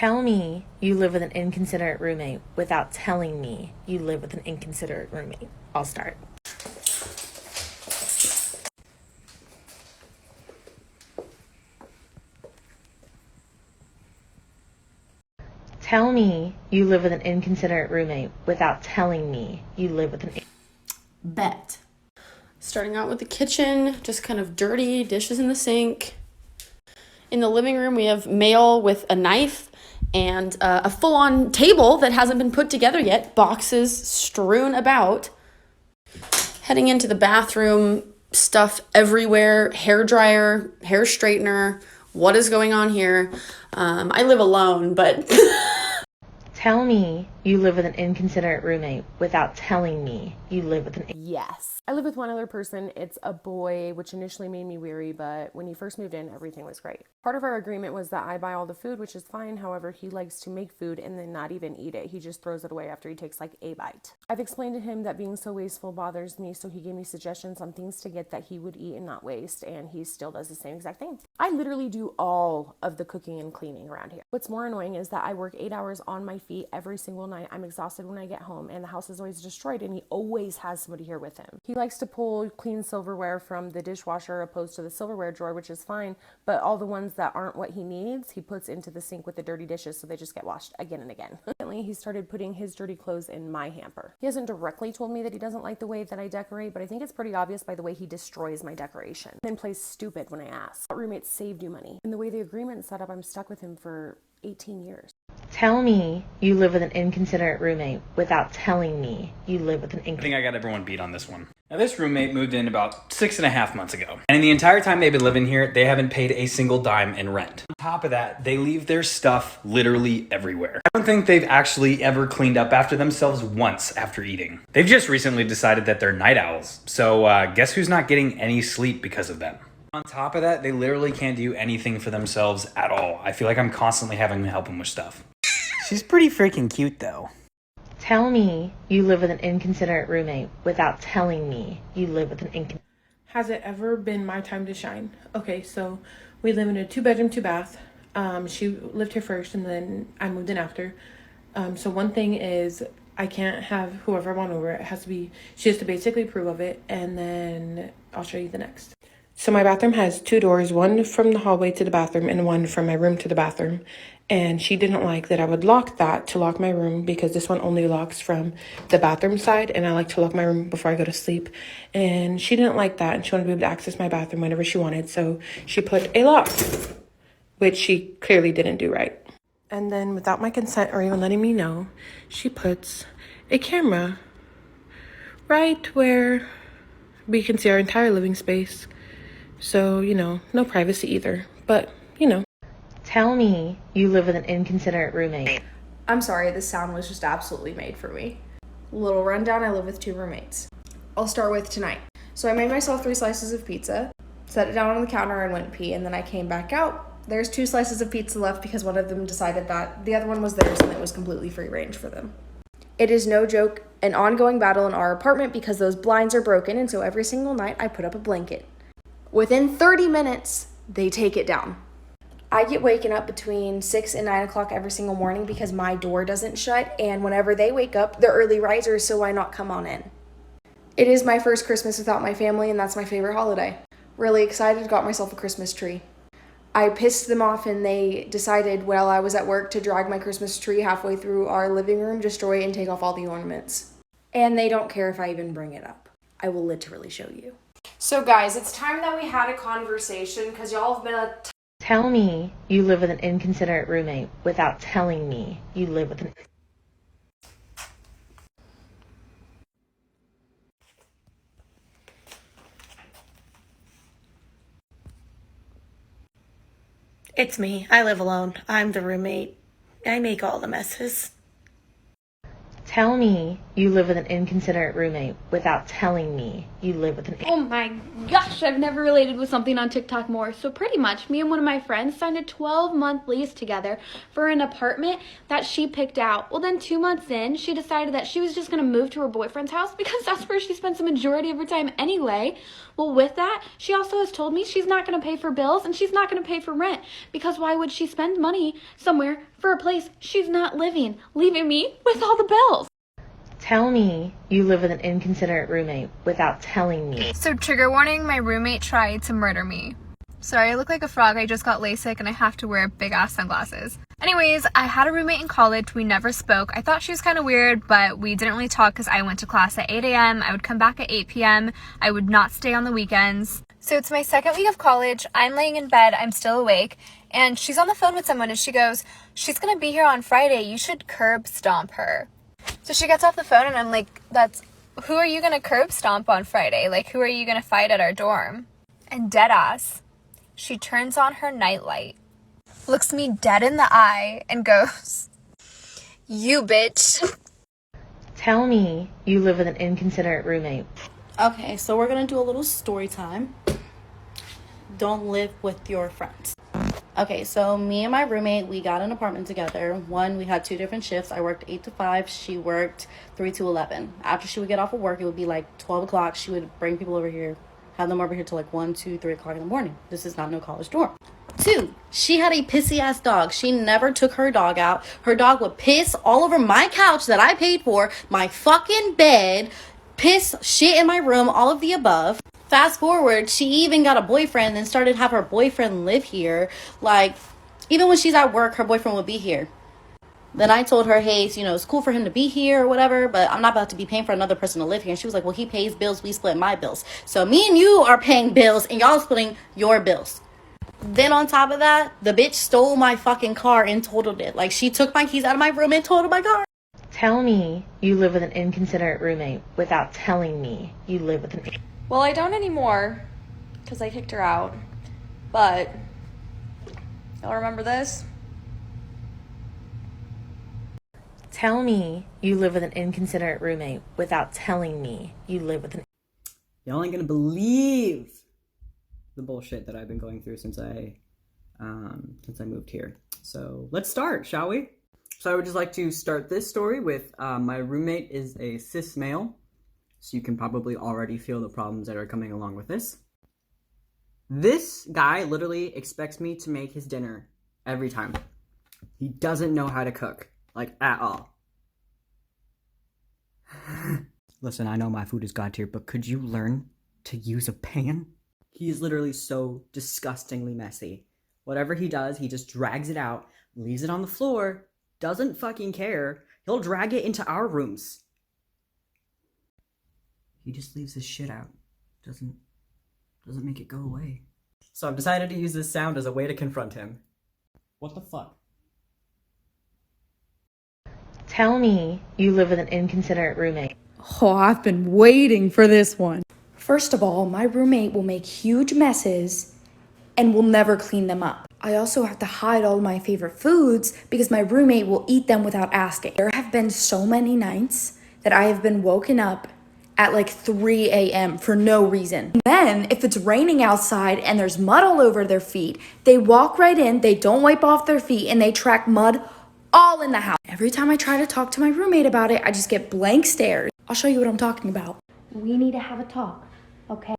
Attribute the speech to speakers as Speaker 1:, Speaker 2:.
Speaker 1: Tell me you live with an inconsiderate roommate without telling me you live with an inconsiderate roommate. I'll start. Tell me you live with an inconsiderate roommate without telling me you live with an...
Speaker 2: Bet. Starting out with the kitchen, just kind of dirty, dishes in the sink. In the living room, we have mail with a knife and a full-on table that hasn't been put together yet. Boxes strewn about. Heading into the bathroom, stuff everywhere. Hair dryer, hair straightener. What is going on here? I live alone, but...
Speaker 1: Tell me you live with an inconsiderate roommate without telling me you live with an...
Speaker 3: Yes. I live with one other person. It's a boy, which initially made me weary, but when he first moved in, everything was great. Part of our agreement was that I buy all the food, which is fine. However, he likes to make food and then not even eat it. He just throws it away after he takes like a bite. I've explained to him that being so wasteful bothers me, so he gave me suggestions on things to get that he would eat and not waste, and he still does the same exact thing. I literally do all of the cooking and cleaning around here. What's more annoying is that I work 8 hours on my feet every single night. I'm exhausted when I get home, and the house is always destroyed, and he always has somebody here with him. He likes to pull clean silverware from the dishwasher opposed to the silverware drawer, which is fine, but all the ones that aren't what he needs, he puts into the sink with the dirty dishes, so they just get washed again and again. Recently, he started putting his dirty clothes in my hamper. He hasn't directly told me that he doesn't like the way that I decorate, but I think it's pretty obvious by the way he destroys my decoration. Then plays stupid when I ask. What roommate saved you money? And the way the agreement is set up, I'm stuck with him for 18 years.
Speaker 1: Tell me you live with an inconsiderate roommate without telling me you live with an
Speaker 4: I think I got everyone beat on this one. Now, this roommate moved in about 6.5 months ago. And in the entire time they've been living here, they haven't paid a single dime in rent. On top of that, they leave their stuff literally everywhere. I don't think they've actually ever cleaned up after themselves once after eating. They've just recently decided that they're night owls. So guess who's not getting any sleep because of them? On top of that, they literally can't do anything for themselves at all. I feel like I'm constantly having to help them with stuff. She's pretty freaking cute though.
Speaker 1: Tell me you live with an inconsiderate roommate without telling me you live with an inconsiderate...
Speaker 5: Has it ever been my time to shine? Okay, so we live in a 2-bedroom, 2-bath. She lived here first and then I moved in after. So one thing is I can't have whoever I want over. It has to be, she has to basically approve of it, and then I'll show you the next. So my bathroom has 2 doors, one from the hallway to the bathroom and one from my room to the bathroom. And she didn't like that I would lock that to lock my room because this one only locks from the bathroom side, and I like to lock my room before I go to sleep. And she didn't like that, and she wanted to be able to access my bathroom whenever she wanted. So she put a lock, which she clearly didn't do right. And then without my consent or even letting me know, she puts a camera right where we can see our entire living space. So, you know, no privacy either, but, you know.
Speaker 1: Tell me you live with an inconsiderate roommate.
Speaker 6: I'm sorry, this sound was just absolutely made for me. Little rundown, I live with 2 roommates. I'll start with tonight. So I made myself 3 slices of pizza, set it down on the counter and went pee, and then I came back out. There's 2 slices of pizza left because one of them decided that the other one was theirs and it was completely free range for them. It is no joke, an ongoing battle in our apartment because those blinds are broken, and so every single night I put up a blanket. Within 30 minutes, they take it down. I get waken up between 6 and 9 o'clock every single morning because my door doesn't shut, and whenever they wake up, they're early risers, so why not come on in? It is my first Christmas without my family, and that's my favorite holiday. Really excited, got myself a Christmas tree. I pissed them off, and they decided while I was at work to drag my Christmas tree halfway through our living room, destroy it, and take off all the ornaments. And they don't care if I even bring it up. I will literally show you.
Speaker 2: So guys, it's time that we had a conversation because y'all have been
Speaker 1: Tell me you live with an inconsiderate roommate without telling me you live with an...
Speaker 7: It's me. I live alone. I'm the roommate. I make all the messes.
Speaker 1: Tell me you live with an inconsiderate roommate without telling me you live with an...
Speaker 8: Oh my gosh, I've never related with something on TikTok more. So pretty much, me and one of my friends signed a 12-month lease together for an apartment that she picked out. Well, then 2 months in, she decided that she was just going to move to her boyfriend's house because that's where she spends the majority of her time anyway. Well, with that, she also has told me she's not going to pay for bills and she's not going to pay for rent because why would she spend money somewhere for a place she's not living, leaving me with all the bills.
Speaker 1: Tell me you live with an inconsiderate roommate without telling me.
Speaker 9: So trigger warning, my roommate tried to murder me. Sorry, I look like a frog. I just got LASIK and I have to wear big ass sunglasses. Anyways, I had a roommate in college. We never spoke. I thought she was kind of weird, but we didn't really talk because I went to class at 8 a.m. I would come back at 8 p.m. I would not stay on the weekends. So it's my second week of college. I'm laying in bed. I'm still awake. And she's on the phone with someone and she goes, she's going to be here on Friday. You should curb stomp her. So she gets off the phone and I'm like, who are you going to curb stomp on Friday? Like, who are you going to fight at our dorm? And dead ass, she turns on her nightlight, looks me dead in the eye, and goes, you bitch.
Speaker 1: Tell me you live with an inconsiderate roommate.
Speaker 2: Okay, so we're gonna do a little story time. Don't live with your friends. Okay, so me and my roommate, we got an apartment together. We had 2 different shifts. I worked 8 to 5. She worked 3 to 11. After she would get off of work, it would be like 12 o'clock. She would bring people over here, have them over here till like 1, 2, 3 o'clock in the morning. This is not no college dorm. 2, she had a pissy ass dog. She never took her dog out. Her dog would piss all over my couch that I paid for, my fucking bed, piss shit in my room, all of the above. Fast forward, she even got a boyfriend and started to have her boyfriend live here. Like, even when she's at work, her boyfriend would be here. Then I told her, hey, it's cool for him to be here or whatever, but I'm not about to be paying for another person to live here. And she was like, well, he pays bills, we split my bills. So me and you are paying bills and y'all splitting your bills. Then on top of that, the bitch stole my fucking car and totaled it. Like, she took my keys out of my room and totaled my car.
Speaker 1: Tell me you live with an inconsiderate roommate without telling me you live with an...
Speaker 10: Well, I don't anymore because I kicked her out. But y'all remember this?
Speaker 1: Tell me you live with an inconsiderate roommate without telling me you live with an...
Speaker 11: Y'all ain't gonna believe the bullshit that I've been going through since I moved here. So let's start, shall we? So I would just like to start this story with my roommate is a cis male. So you can probably already feel the problems that are coming along with this. This guy literally expects me to make his dinner every time. He doesn't know how to cook, like, at all. Listen, I know my food is god tier, but could you learn to use a pan? He is literally so disgustingly messy. Whatever he does, he just drags it out, leaves it on the floor, doesn't fucking care. He'll drag it into our rooms. He just leaves his shit out. Doesn't make it go away. So I've decided to use this sound as a way to confront him. What the fuck?
Speaker 1: Tell me you live with an inconsiderate roommate.
Speaker 12: Oh, I've been waiting for this one.
Speaker 6: First of all, my roommate will make huge messes and will never clean them up. I also have to hide all my favorite foods because my roommate will eat them without asking. There have been so many nights that I have been woken up at like 3 a.m. for no reason. Then, if it's raining outside and there's mud all over their feet, they walk right in, they don't wipe off their feet, and they track mud all in the house. Every time I try to talk to my roommate about it, I just get blank stares. I'll show you what I'm talking about. We need to have a talk, okay?